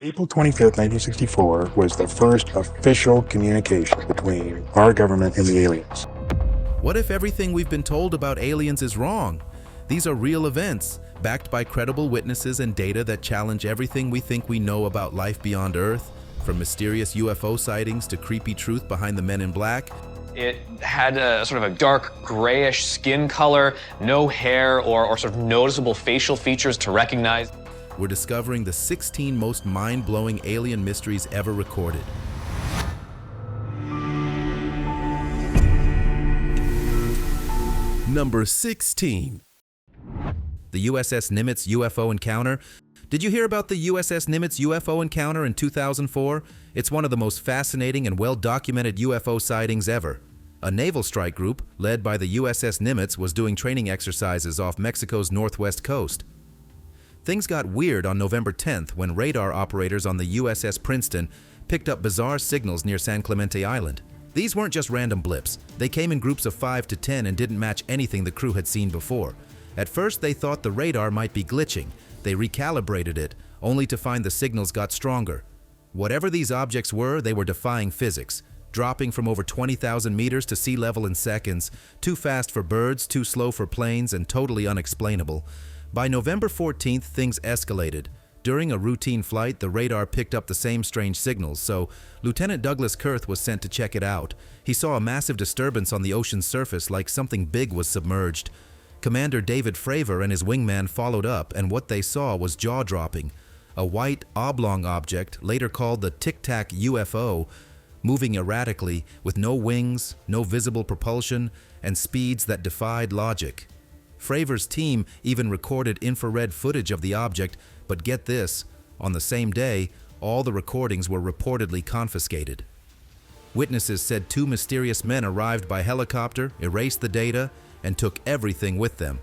April 25th, 1964 was the first official communication between our government and the aliens. What if everything we've been told about aliens is wrong? These are real events, backed by credible witnesses and data that challenge everything we think we know about life beyond Earth, from mysterious UFO sightings to creepy truth behind the men in black. It had a sort of a dark grayish skin color, no hair or sort of noticeable facial features to recognize. We're discovering the 16 most mind-blowing alien mysteries ever recorded. Number 16. The USS Nimitz UFO encounter. Did you hear about the USS Nimitz UFO encounter in 2004? It's one of the most fascinating and well-documented UFO sightings ever. A naval strike group, led by the USS Nimitz, was doing training exercises off Mexico's northwest coast. Things got weird on November 10th when radar operators on the USS Princeton picked up bizarre signals near San Clemente Island. These weren't just random blips. They came in groups of 5 to 10 and didn't match anything the crew had seen before. At first, they thought the radar might be glitching. They recalibrated it, only to find the signals got stronger. Whatever these objects were, they were defying physics, dropping from over 20,000 meters to sea level in seconds, too fast for birds, too slow for planes, and totally unexplainable. By November 14th, things escalated. During a routine flight, the radar picked up the same strange signals, so Lieutenant Douglas Kurth was sent to check it out. He saw a massive disturbance on the ocean's surface, like something big was submerged. Commander David Fravor and his wingman followed up, and what they saw was jaw-dropping. A white, oblong object, later called the Tic Tac UFO, moving erratically, with no wings, no visible propulsion, and speeds that defied logic. Fravor's team even recorded infrared footage of the object, but get this, on the same day, all the recordings were reportedly confiscated. Witnesses said 2 mysterious men arrived by helicopter, erased the data, and took everything with them.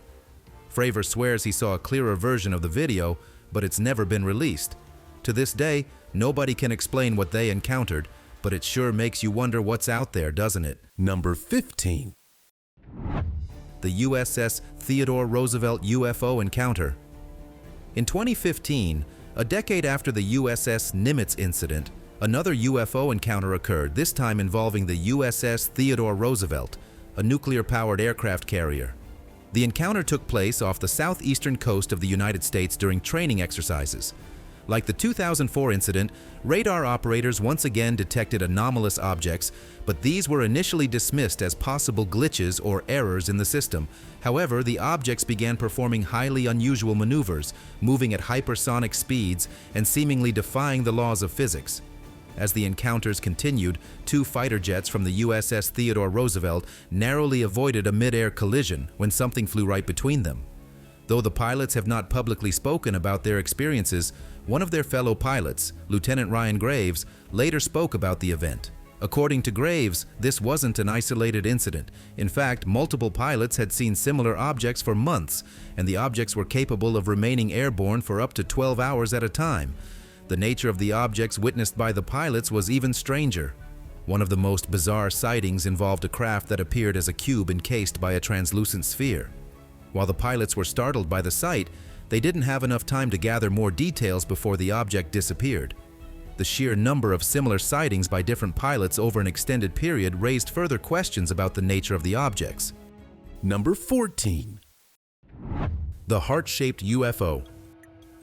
Fravor swears he saw a clearer version of the video, but it's never been released. To this day, nobody can explain what they encountered, but it sure makes you wonder what's out there, doesn't it? Number 15. The USS Theodore Roosevelt UFO encounter. In 2015, a decade after the USS Nimitz incident, another UFO encounter occurred, this time involving the USS Theodore Roosevelt, a nuclear-powered aircraft carrier. The encounter took place off the southeastern coast of the United States during training exercises. Like the 2004 incident, radar operators once again detected anomalous objects, but these were initially dismissed as possible glitches or errors in the system. However, the objects began performing highly unusual maneuvers, moving at hypersonic speeds and seemingly defying the laws of physics. As the encounters continued, 2 fighter jets from the USS Theodore Roosevelt narrowly avoided a mid-air collision when something flew right between them. Though the pilots have not publicly spoken about their experiences, one of their fellow pilots, Lieutenant Ryan Graves, later spoke about the event. According to Graves, this wasn't an isolated incident. In fact, multiple pilots had seen similar objects for months, and the objects were capable of remaining airborne for up to 12 hours at a time. The nature of the objects witnessed by the pilots was even stranger. One of the most bizarre sightings involved a craft that appeared as a cube encased by a translucent sphere. While the pilots were startled by the sight, they didn't have enough time to gather more details before the object disappeared. The sheer number of similar sightings by different pilots over an extended period raised further questions about the nature of the objects. Number 14. The heart-shaped UFO.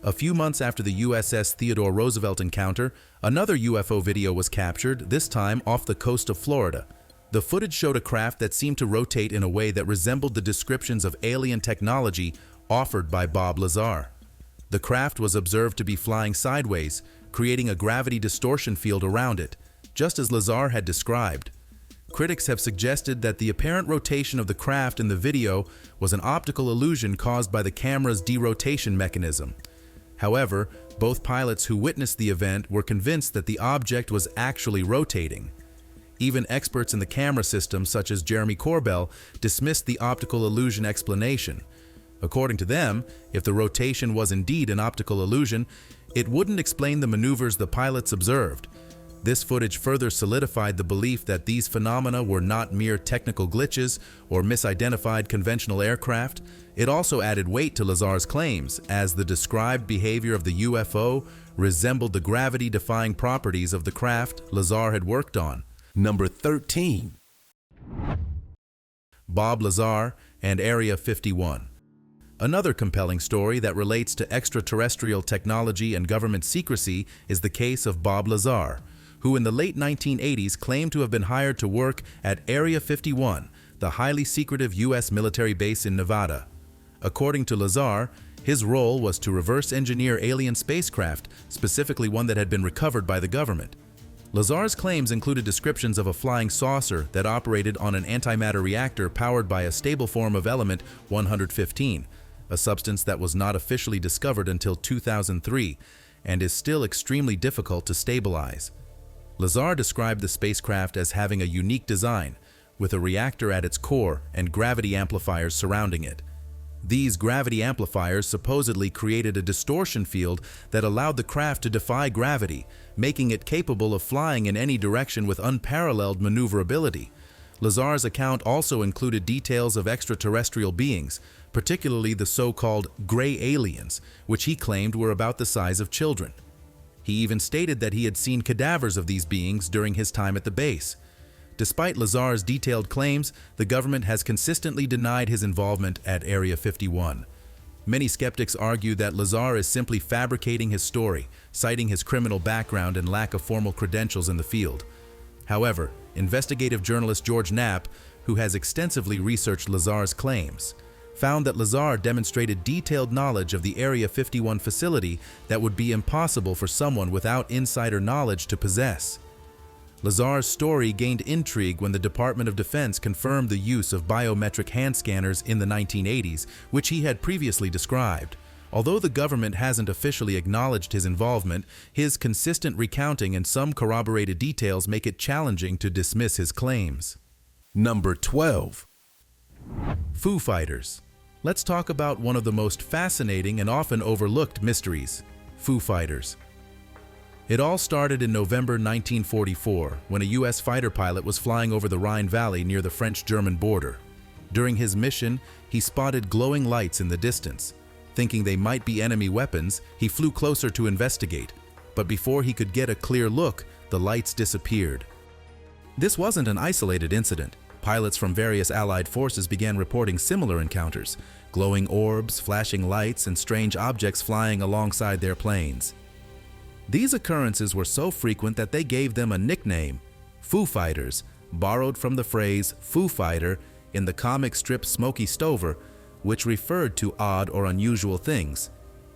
A few months after the USS Theodore Roosevelt encounter, another UFO video was captured, this time off the coast of Florida. The footage showed a craft that seemed to rotate in a way that resembled the descriptions of alien technology offered by Bob Lazar. The craft was observed to be flying sideways, creating a gravity distortion field around it, just as Lazar had described. Critics have suggested that the apparent rotation of the craft in the video was an optical illusion caused by the camera's derotation mechanism. However, both pilots who witnessed the event were convinced that the object was actually rotating. Even experts in the camera system, such as Jeremy Corbell, dismissed the optical illusion explanation. According to them, if the rotation was indeed an optical illusion, it wouldn't explain the maneuvers the pilots observed. This footage further solidified the belief that these phenomena were not mere technical glitches or misidentified conventional aircraft. It also added weight to Lazar's claims, as the described behavior of the UFO resembled the gravity-defying properties of the craft Lazar had worked on. Number 13. Bob Lazar and Area 51. Another compelling story that relates to extraterrestrial technology and government secrecy is the case of Bob Lazar, who in the late 1980s claimed to have been hired to work at Area 51, the highly secretive U.S. military base in Nevada. According to Lazar, his role was to reverse engineer alien spacecraft, specifically one that had been recovered by the government. Lazar's claims included descriptions of a flying saucer that operated on an antimatter reactor powered by a stable form of element 115, a substance that was not officially discovered until 2003 and is still extremely difficult to stabilize. Lazar described the spacecraft as having a unique design, with a reactor at its core and gravity amplifiers surrounding it. These gravity amplifiers supposedly created a distortion field that allowed the craft to defy gravity, making it capable of flying in any direction with unparalleled maneuverability. Lazar's account also included details of extraterrestrial beings, particularly the so-called gray aliens, which he claimed were about the size of children. He even stated that he had seen cadavers of these beings during his time at the base. Despite Lazar's detailed claims, the government has consistently denied his involvement at Area 51. Many skeptics argue that Lazar is simply fabricating his story, citing his criminal background and lack of formal credentials in the field. However, investigative journalist George Knapp, who has extensively researched Lazar's claims, found that Lazar demonstrated detailed knowledge of the Area 51 facility that would be impossible for someone without insider knowledge to possess. Lazar's story gained intrigue when the Department of Defense confirmed the use of biometric hand scanners in the 1980s, which he had previously described. Although the government hasn't officially acknowledged his involvement, his consistent recounting and some corroborated details make it challenging to dismiss his claims. Number 12. Foo Fighters. Let's talk about one of the most fascinating and often overlooked mysteries: Foo Fighters. It all started in November 1944 when a U.S. fighter pilot was flying over the Rhine Valley near the French-German border. During his mission, he spotted glowing lights in the distance. Thinking they might be enemy weapons, he flew closer to investigate. But before he could get a clear look, the lights disappeared. This wasn't an isolated incident. Pilots from various Allied forces began reporting similar encounters: glowing orbs, flashing lights, and strange objects flying alongside their planes. These occurrences were so frequent that they gave them a nickname, Foo Fighters, borrowed from the phrase Foo Fighter in the comic strip Smokey Stover, which referred to odd or unusual things.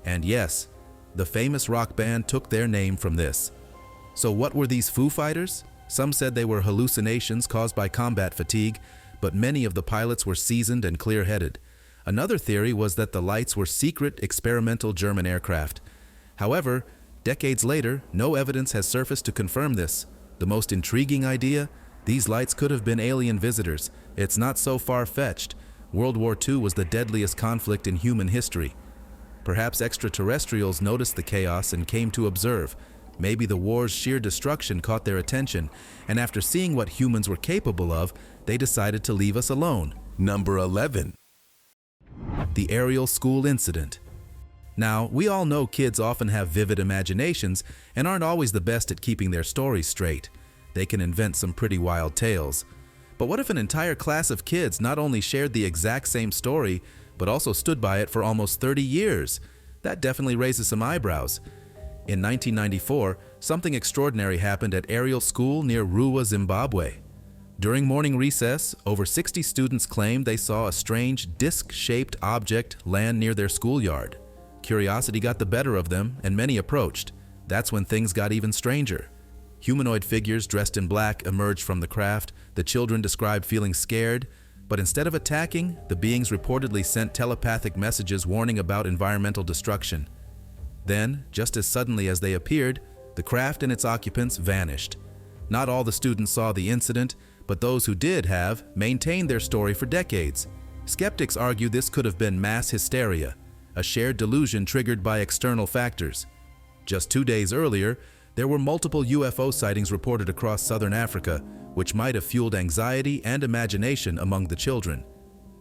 And yes, the famous rock band took their name from this. So what were these Foo Fighters? Some said they were hallucinations caused by combat fatigue, but many of the pilots were seasoned and clear-headed. Another theory was that the lights were secret experimental German aircraft. However, decades later, no evidence has surfaced to confirm this. The most intriguing idea? These lights could have been alien visitors. It's not so far-fetched. World War II was the deadliest conflict in human history. Perhaps extraterrestrials noticed the chaos and came to observe. Maybe the war's sheer destruction caught their attention, and after seeing what humans were capable of, they decided to leave us alone. Number 11. The aerial school incident. Now, we all know kids often have vivid imaginations and aren't always the best at keeping their stories straight. They can invent some pretty wild tales. But what if an entire class of kids not only shared the exact same story, but also stood by it for almost 30 years? That definitely raises some eyebrows. In 1994, something extraordinary happened at Aerial School near Ruwa, Zimbabwe. During morning recess, over 60 students claimed they saw a strange disc-shaped object land near their schoolyard. Curiosity got the better of them, and many approached. That's when things got even stranger. Humanoid figures dressed in black emerged from the craft. The children described feeling scared, but instead of attacking, the beings reportedly sent telepathic messages warning about environmental destruction. Then, just as suddenly as they appeared, the craft and its occupants vanished. Not all the students saw the incident, but those who did have maintained their story for decades. Skeptics argue this could have been mass hysteria, a shared delusion triggered by external factors. Just 2 days earlier, There were multiple UFO sightings reported across southern Africa, which might have fueled anxiety and imagination among the children.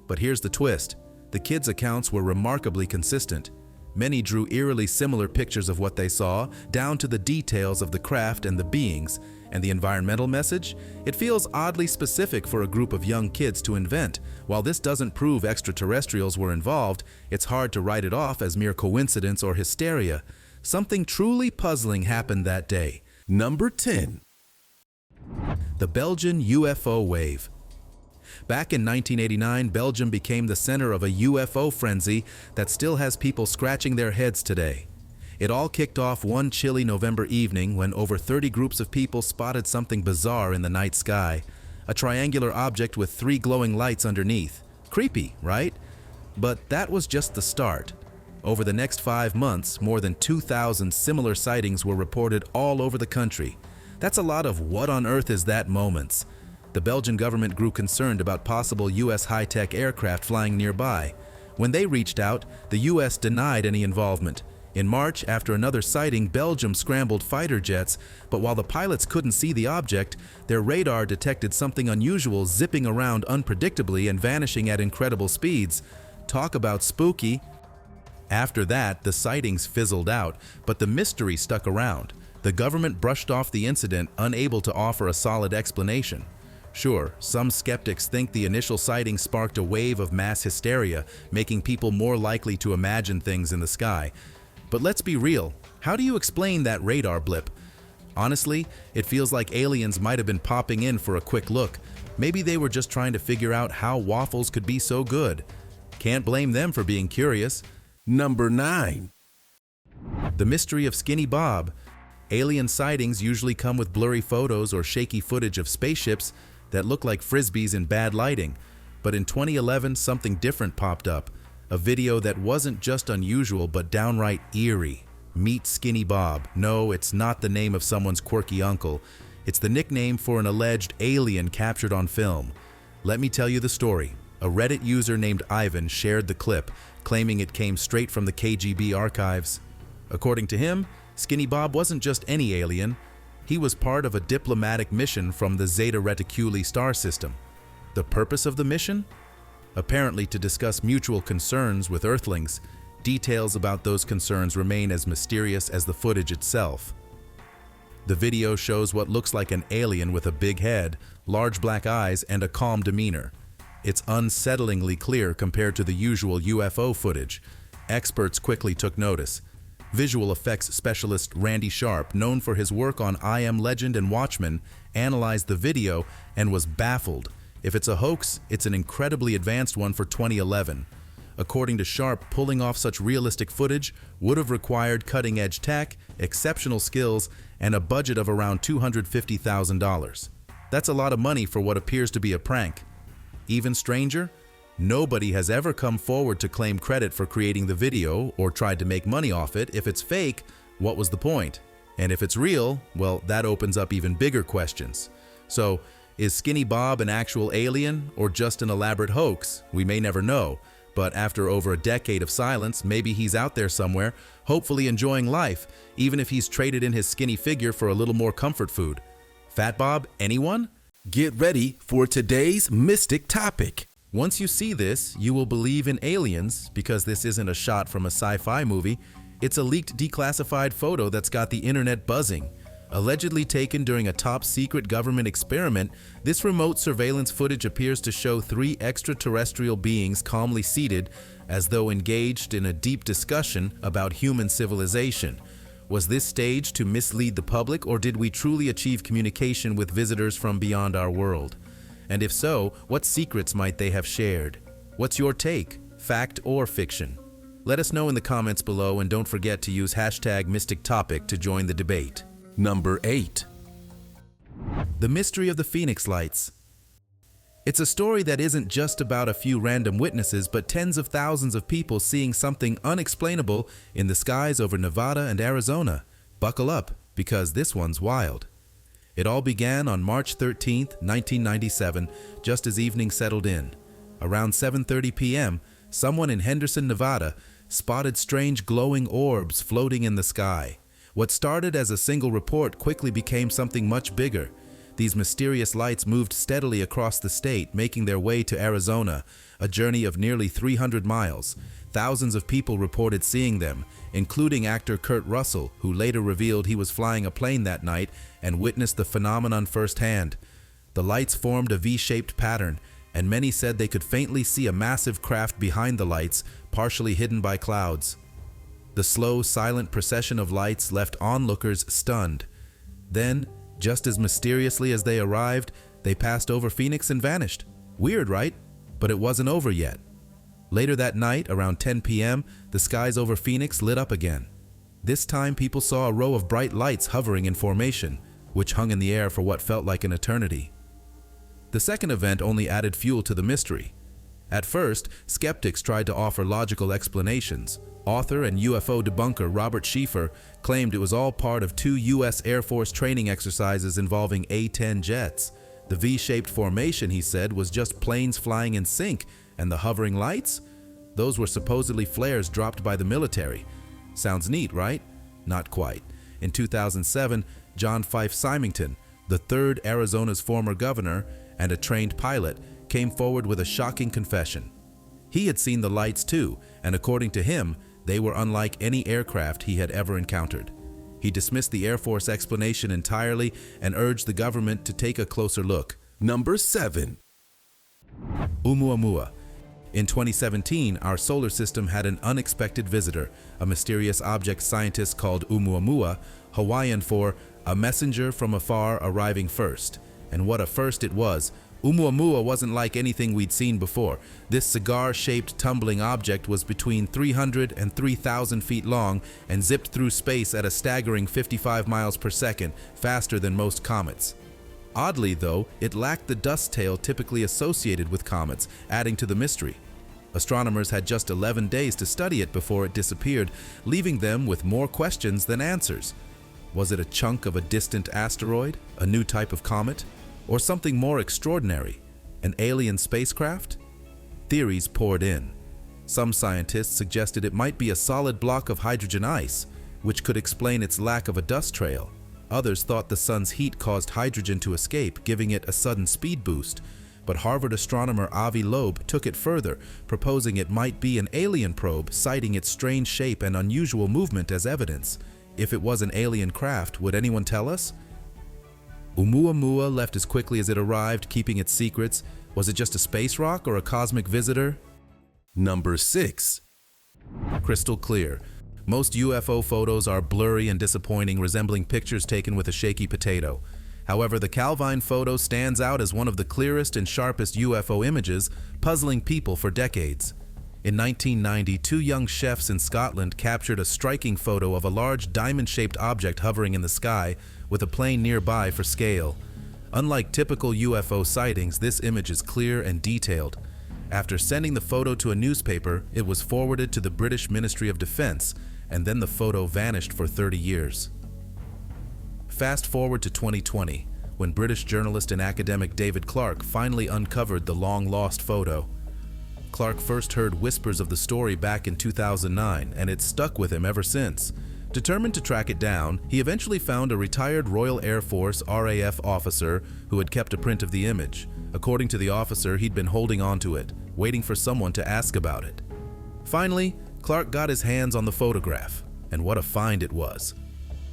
But here's the twist. The kids' accounts were remarkably consistent. Many drew eerily similar pictures of what they saw, down to the details of the craft and the beings. And the environmental message? It feels oddly specific for a group of young kids to invent. While this doesn't prove extraterrestrials were involved, it's hard to write it off as mere coincidence or hysteria. Something truly puzzling happened that day. Number 10. The Belgian UFO wave. Back in 1989, Belgium became the center of a UFO frenzy that still has people scratching their heads today. It all kicked off one chilly November evening when over 30 groups of people spotted something bizarre in the night sky. A triangular object with 3 glowing lights underneath. Creepy, right? But that was just the start. Over the next 5 months, more than 2,000 similar sightings were reported all over the country. That's a lot of what on earth is that moments. The Belgian government grew concerned about possible U.S. high-tech aircraft flying nearby. When they reached out, the U.S. denied any involvement. In March, after another sighting, Belgium scrambled fighter jets, but while the pilots couldn't see the object, their radar detected something unusual zipping around unpredictably and vanishing at incredible speeds. Talk about spooky. After that, the sightings fizzled out, but the mystery stuck around. The government brushed off the incident, unable to offer a solid explanation. Sure, some skeptics think the initial sighting sparked a wave of mass hysteria, making people more likely to imagine things in the sky. But let's be real, how do you explain that radar blip? Honestly, it feels like aliens might have been popping in for a quick look. Maybe they were just trying to figure out how waffles could be so good. Can't blame them for being curious. Number 9. The mystery of Skinny Bob. Alien sightings usually come with blurry photos or shaky footage of spaceships that look like frisbees in bad lighting. But in 2011, something different popped up. A video that wasn't just unusual, but downright eerie. Meet Skinny Bob. No, it's not the name of someone's quirky uncle. It's the nickname for an alleged alien captured on film. Let me tell you the story. A Reddit user named Ivan shared the clip, claiming it came straight from the KGB archives. According to him, Skinny Bob wasn't just any alien. He was part of a diplomatic mission from the Zeta Reticuli star system. The purpose of the mission? Apparently to discuss mutual concerns with Earthlings. Details about those concerns remain as mysterious as the footage itself. The video shows what looks like an alien with a big head, large black eyes, and a calm demeanor. It's unsettlingly clear compared to the usual UFO footage. Experts quickly took notice. Visual effects specialist Randy Sharp, known for his work on I Am Legend and Watchmen, analyzed the video and was baffled. If it's a hoax, it's an incredibly advanced one for 2011. According to Sharp, pulling off such realistic footage would have required cutting-edge tech, exceptional skills, and a budget of around $250,000. That's a lot of money for what appears to be a prank. Even stranger, nobody has ever come forward to claim credit for creating the video or tried to make money off it. If it's fake, what was the point? And if it's real, well, that opens up even bigger questions. So, is Skinny Bob an actual alien or just an elaborate hoax? We may never know, but after over a decade of silence, maybe he's out there somewhere, hopefully enjoying life, even if he's traded in his skinny figure for a little more comfort food. Fat Bob, anyone? Get ready for today's mystic topic. Once you see this, you will believe in aliens, because this isn't a shot from a sci-fi movie. It's a leaked declassified photo that's got the internet buzzing. Allegedly taken during a top-secret government experiment, this remote surveillance footage appears to show 3 extraterrestrial beings calmly seated, as though engaged in a deep discussion about human civilization. Was this staged to mislead the public, or did we truly achieve communication with visitors from beyond our world? And if so, what secrets might they have shared? What's your take, fact or fiction? Let us know in the comments below, and don't forget to use #MysticTopic to join the debate. Number 8. The mystery of the Phoenix Lights. It's a story that isn't just about a few random witnesses, but tens of thousands of people seeing something unexplainable in the skies over Nevada and Arizona. Buckle up, because this one's wild. It all began on March 13, 1997, just as evening settled in. Around 7:30 p.m., someone in Henderson, Nevada, spotted strange glowing orbs floating in the sky. What started as a single report quickly became something much bigger. These mysterious lights moved steadily across the state, making their way to Arizona, a journey of nearly 300 miles. Thousands of people reported seeing them, including actor Kurt Russell, who later revealed he was flying a plane that night and witnessed the phenomenon firsthand. The lights formed a V-shaped pattern, and many said they could faintly see a massive craft behind the lights, partially hidden by clouds. The slow, silent procession of lights left onlookers stunned. Then, just as mysteriously as they arrived, they passed over Phoenix and vanished. Weird, right? But it wasn't over yet. Later that night, around 10 p.m., the skies over Phoenix lit up again. This time, people saw a row of bright lights hovering in formation, which hung in the air for what felt like an eternity. The second event only added fuel to the mystery. At first, skeptics tried to offer logical explanations. Author and UFO debunker Robert Schieffer claimed it was all part of 2 U.S. Air Force training exercises involving A-10 jets. The V-shaped formation, he said, was just planes flying in sync, and the hovering lights? Those were supposedly flares dropped by the military. Sounds neat, right? Not quite. In 2007, John Fife Symington, the third Arizona's former governor and a trained pilot, came forward with a shocking confession. He had seen the lights too, and according to him, they were unlike any aircraft he had ever encountered. He dismissed the Air Force explanation entirely and urged the government to take a closer look. Number 7. Oumuamua. In 2017, our solar system had an unexpected visitor, a mysterious object scientists called Oumuamua, Hawaiian for a messenger from afar arriving first. And what a first it was. Oumuamua wasn't like anything we'd seen before. This cigar-shaped tumbling object was between 300 and 3,000 feet long and zipped through space at a staggering 55 miles per second, faster than most comets. Oddly, though, it lacked the dust tail typically associated with comets, adding to the mystery. Astronomers had just 11 days to study it before it disappeared, leaving them with more questions than answers. Was it a chunk of a distant asteroid, a new type of comet? Or something more extraordinary, an alien spacecraft? Theories poured in. Some scientists suggested it might be a solid block of hydrogen ice, which could explain its lack of a dust trail. Others thought the sun's heat caused hydrogen to escape, giving it a sudden speed boost. But Harvard astronomer Avi Loeb took it further, proposing it might be an alien probe, citing its strange shape and unusual movement as evidence. If it was an alien craft, would anyone tell us? Oumuamua left as quickly as it arrived, keeping its secrets. Was it just a space rock or a cosmic visitor? Number 6. Crystal clear. Most UFO photos are blurry and disappointing, resembling pictures taken with a shaky potato. However, the Calvine photo stands out as one of the clearest and sharpest UFO images, puzzling people for decades. In 1990, 2 young chefs in Scotland captured a striking photo of a large diamond-shaped object hovering in the sky, with a plane nearby for scale. Unlike typical UFO sightings, this image is clear and detailed. After sending the photo to a newspaper, it was forwarded to the British Ministry of Defense, and then the photo vanished for 30 years. Fast forward to 2020, when British journalist and academic David Clarke finally uncovered the long-lost photo. Clarke first heard whispers of the story back in 2009, and it stuck with him ever since. Determined to track it down, he eventually found a retired Royal Air Force RAF officer who had kept a print of the image. According to the officer, he'd been holding on to it, waiting for someone to ask about it. Finally, Clarke got his hands on the photograph, and what a find it was.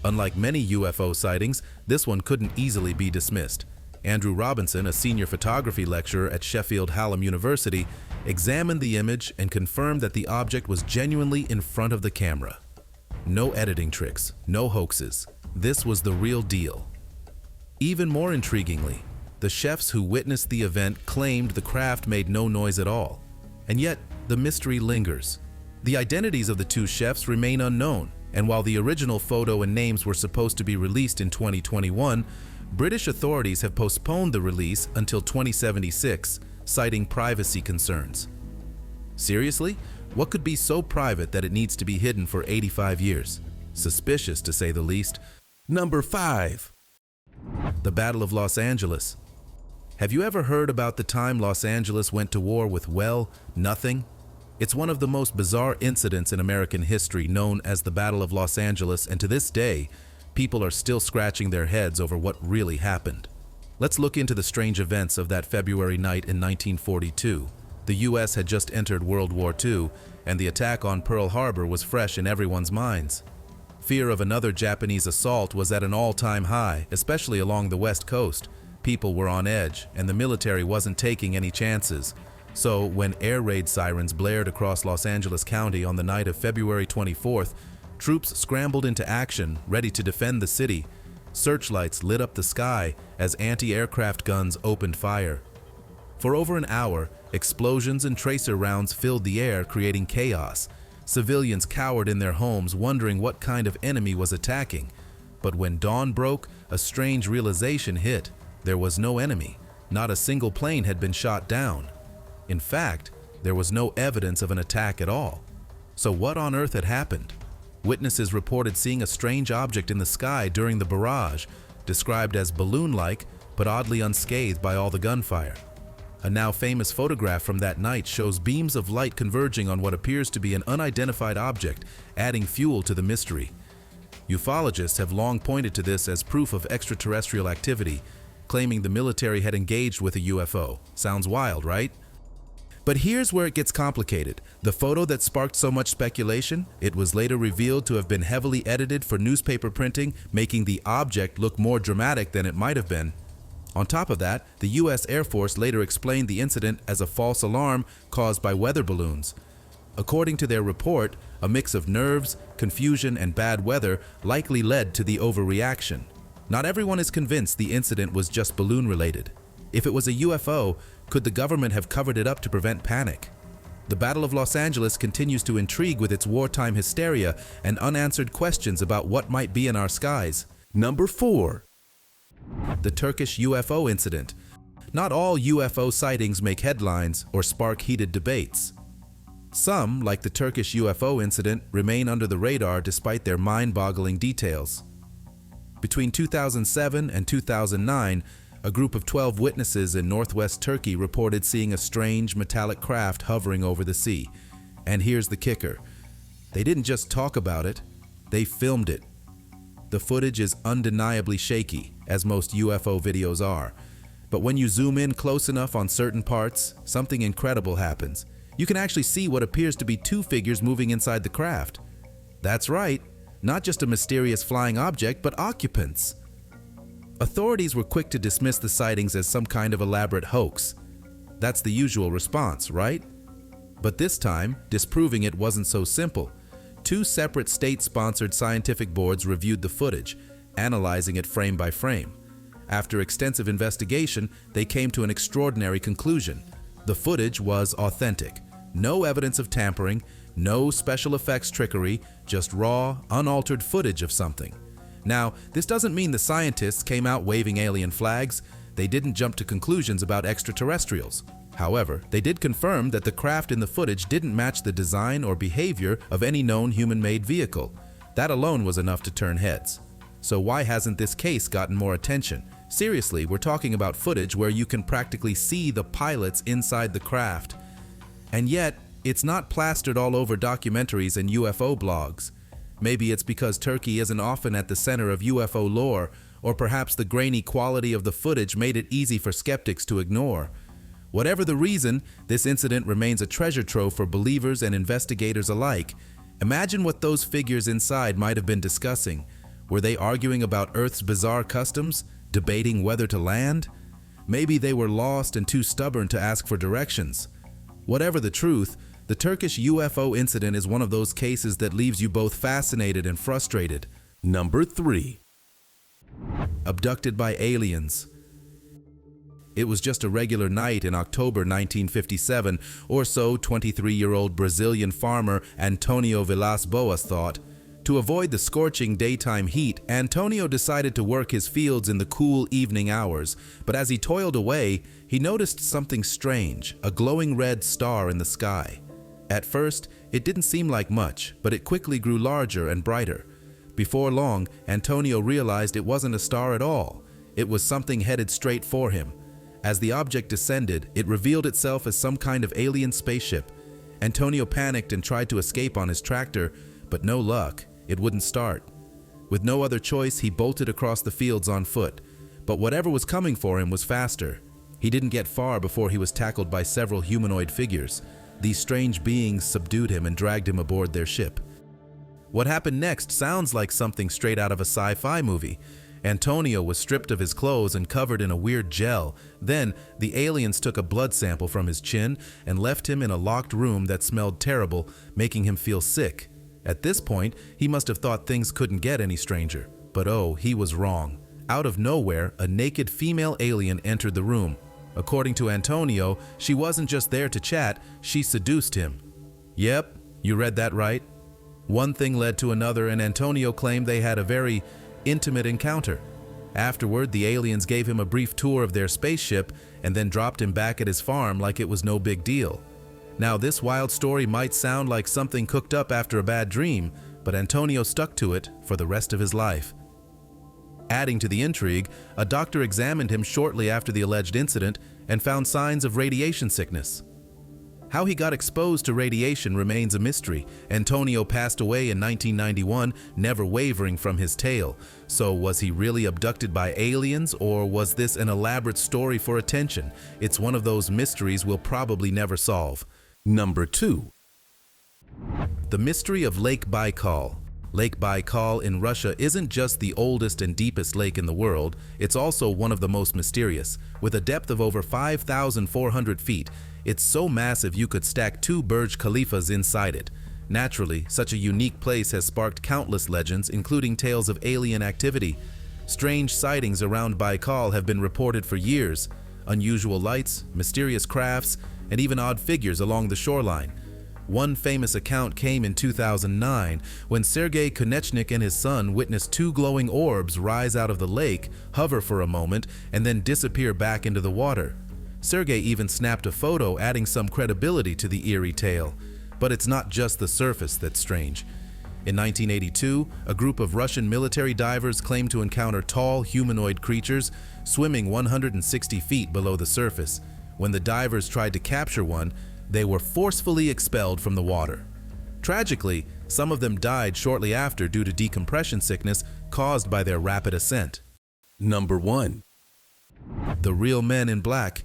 Unlike many UFO sightings, this one couldn't easily be dismissed. Andrew Robinson, a senior photography lecturer at Sheffield Hallam University, examined the image and confirmed that the object was genuinely in front of the camera. No editing tricks, no hoaxes. This was the real deal. Even more intriguingly, the chefs who witnessed the event claimed the craft made no noise at all. And yet, the mystery lingers. The identities of the 2 chefs remain unknown, and while the original photo and names were supposed to be released in 2021, British authorities have postponed the release until 2076, citing privacy concerns. Seriously? What could be so private that it needs to be hidden for 85 years? Suspicious, to say the least. Number 5. The Battle of Los Angeles. Have you ever heard about the time Los Angeles went to war with, well, nothing? It's one of the most bizarre incidents in American history, known as the Battle of Los Angeles, and to this day, people are still scratching their heads over what really happened. Let's look into the strange events of that February night in 1942. The U.S. had just entered World War II, and the attack on Pearl Harbor was fresh in everyone's minds. Fear of another Japanese assault was at an all-time high, especially along the West Coast. People were on edge, and the military wasn't taking any chances. So, when air raid sirens blared across Los Angeles County on the night of February 24th, troops scrambled into action, ready to defend the city. Searchlights lit up the sky as anti-aircraft guns opened fire. For over an hour, explosions and tracer rounds filled the air, creating chaos. Civilians cowered in their homes, wondering what kind of enemy was attacking. But when dawn broke, a strange realization hit. There was no enemy. Not a single plane had been shot down. In fact, there was no evidence of an attack at all. So what on earth had happened? Witnesses reported seeing a strange object in the sky during the barrage, described as balloon-like, but oddly unscathed by all the gunfire. A now famous photograph from that night shows beams of light converging on what appears to be an unidentified object, adding fuel to the mystery. Ufologists have long pointed to this as proof of extraterrestrial activity, claiming the military had engaged with a UFO. Sounds wild, right? But here's where it gets complicated. The photo that sparked so much speculation, it was later revealed to have been heavily edited for newspaper printing, making the object look more dramatic than it might have been. On top of that, the U.S. Air Force later explained the incident as a false alarm caused by weather balloons. According to their report, a mix of nerves, confusion, and bad weather likely led to the overreaction. Not everyone is convinced the incident was just balloon-related. If it was a UFO, could the government have covered it up to prevent panic? The Battle of Los Angeles continues to intrigue with its wartime hysteria and unanswered questions about what might be in our skies. Number 4. The Turkish UFO incident. Not all UFO sightings make headlines or spark heated debates. Some, like the Turkish UFO incident, remain under the radar despite their mind-boggling details. Between 2007 and 2009, a group of 12 witnesses in northwest Turkey reported seeing a strange metallic craft hovering over the sea. And here's the kicker. They didn't just talk about it, they filmed it. The footage is undeniably shaky, as most UFO videos are. But when you zoom in close enough on certain parts, something incredible happens. You can actually see what appears to be two figures moving inside the craft. That's right, not just a mysterious flying object, but occupants. Authorities were quick to dismiss the sightings as some kind of elaborate hoax. That's the usual response, right? But this time, disproving it wasn't so simple. Two separate state-sponsored scientific boards reviewed the footage, analyzing it frame by frame. After extensive investigation, they came to an extraordinary conclusion. The footage was authentic. No evidence of tampering, no special effects trickery, just raw, unaltered footage of something. Now, this doesn't mean the scientists came out waving alien flags. They didn't jump to conclusions about extraterrestrials. However, they did confirm that the craft in the footage didn't match the design or behavior of any known human-made vehicle. That alone was enough to turn heads. So why hasn't this case gotten more attention? Seriously, we're talking about footage where you can practically see the pilots inside the craft. And yet, it's not plastered all over documentaries and UFO blogs. Maybe it's because Turkey isn't often at the center of UFO lore, or perhaps the grainy quality of the footage made it easy for skeptics to ignore. Whatever the reason, this incident remains a treasure trove for believers and investigators alike. Imagine what those figures inside might have been discussing. Were they arguing about Earth's bizarre customs? Debating whether to land? Maybe they were lost and too stubborn to ask for directions. Whatever the truth, the Turkish UFO incident is one of those cases that leaves you both fascinated and frustrated. Number 3. Abducted by aliens. It was just a regular night in October 1957, or so 23-year-old Brazilian farmer Antonio Vilas Boas thought. To avoid the scorching daytime heat, Antonio decided to work his fields in the cool evening hours, but as he toiled away, he noticed something strange, a glowing red star in the sky. At first, it didn't seem like much, but it quickly grew larger and brighter. Before long, Antonio realized it wasn't a star at all. It was something headed straight for him. As the object descended, it revealed itself as some kind of alien spaceship. Antonio panicked and tried to escape on his tractor, but no luck. It wouldn't start. With no other choice, he bolted across the fields on foot. But whatever was coming for him was faster. He didn't get far before he was tackled by several humanoid figures. These strange beings subdued him and dragged him aboard their ship. What happened next sounds like something straight out of a sci-fi movie. Antonio was stripped of his clothes and covered in a weird gel. Then, the aliens took a blood sample from his chin and left him in a locked room that smelled terrible, making him feel sick. At this point, he must have thought things couldn't get any stranger. But oh, he was wrong. Out of nowhere, a naked female alien entered the room. According to Antonio, she wasn't just there to chat, she seduced him. Yep, you read that right. One thing led to another, and Antonio claimed they had a very intimate encounter. Afterward, the aliens gave him a brief tour of their spaceship and then dropped him back at his farm like it was no big deal. Now, this wild story might sound like something cooked up after a bad dream, but Antonio stuck to it for the rest of his life. Adding to the intrigue, a doctor examined him shortly after the alleged incident and found signs of radiation sickness. How he got exposed to radiation remains a mystery. Antonio passed away in 1991, never wavering from his tale. So was he really abducted by aliens, or was this an elaborate story for attention? It's one of those mysteries we'll probably never solve. Number 2. The mystery of Lake Baikal. Lake Baikal in Russia isn't just the oldest and deepest lake in the world, it's also one of the most mysterious. With a depth of over 5,400 feet, it's so massive you could stack 2 Burj Khalifas inside it. Naturally, such a unique place has sparked countless legends, including tales of alien activity. Strange sightings around Baikal have been reported for years. Unusual lights, mysterious crafts, and even odd figures along the shoreline. One famous account came in 2009 when Sergei Konechnik and his son witnessed 2 glowing orbs rise out of the lake, hover for a moment, and then disappear back into the water. Sergei even snapped a photo, adding some credibility to the eerie tale. But it's not just the surface that's strange. In 1982, a group of Russian military divers claimed to encounter tall humanoid creatures swimming 160 feet below the surface. When the divers tried to capture one, they were forcefully expelled from the water. Tragically, some of them died shortly after due to decompression sickness caused by their rapid ascent. Number 1. The Real Men in Black.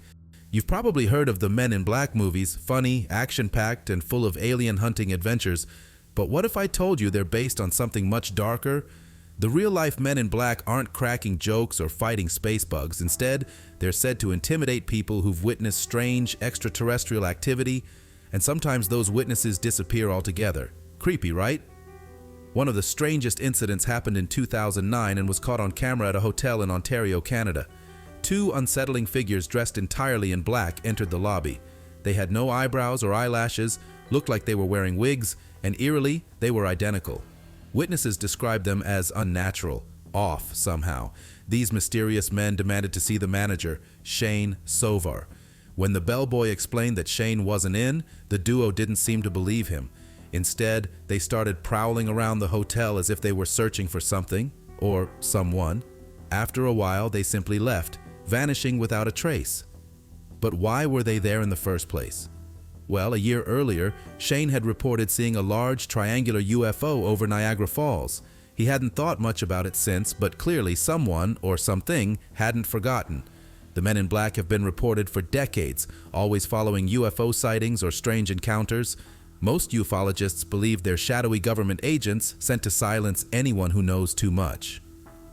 You've probably heard of the Men in Black movies, funny, action-packed, and full of alien hunting adventures. But what if I told you they're based on something much darker? The real-life Men in Black aren't cracking jokes or fighting space bugs. Instead, they're said to intimidate people who've witnessed strange extraterrestrial activity, and sometimes those witnesses disappear altogether. Creepy, right? One of the strangest incidents happened in 2009 and was caught on camera at a hotel in Ontario, Canada. 2 unsettling figures dressed entirely in black entered the lobby. They had no eyebrows or eyelashes, looked like they were wearing wigs, and eerily, they were identical. Witnesses described them as unnatural, off somehow. These mysterious men demanded to see the manager, Shane Sovar. When the bellboy explained that Shane wasn't in, the duo didn't seem to believe him. Instead, they started prowling around the hotel as if they were searching for something, or someone. After a while, they simply left, vanishing without a trace. But why were they there in the first place? Well, a year earlier, Shane had reported seeing a large triangular UFO over Niagara Falls. He hadn't thought much about it since, but clearly someone or something hadn't forgotten. The Men in Black have been reported for decades, always following UFO sightings or strange encounters. Most ufologists believe they're shadowy government agents sent to silence anyone who knows too much.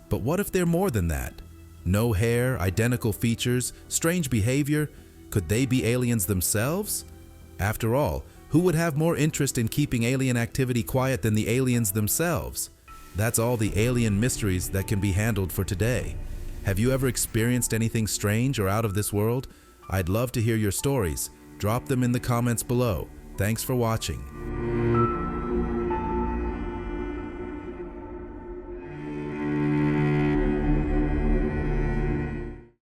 But what if they're more than that? No hair, identical features, strange behavior. Could they be aliens themselves? After all, who would have more interest in keeping alien activity quiet than the aliens themselves? That's all the alien mysteries that can be handled for today. Have you ever experienced anything strange or out of this world? I'd love to hear your stories. Drop them in the comments below. Thanks for watching.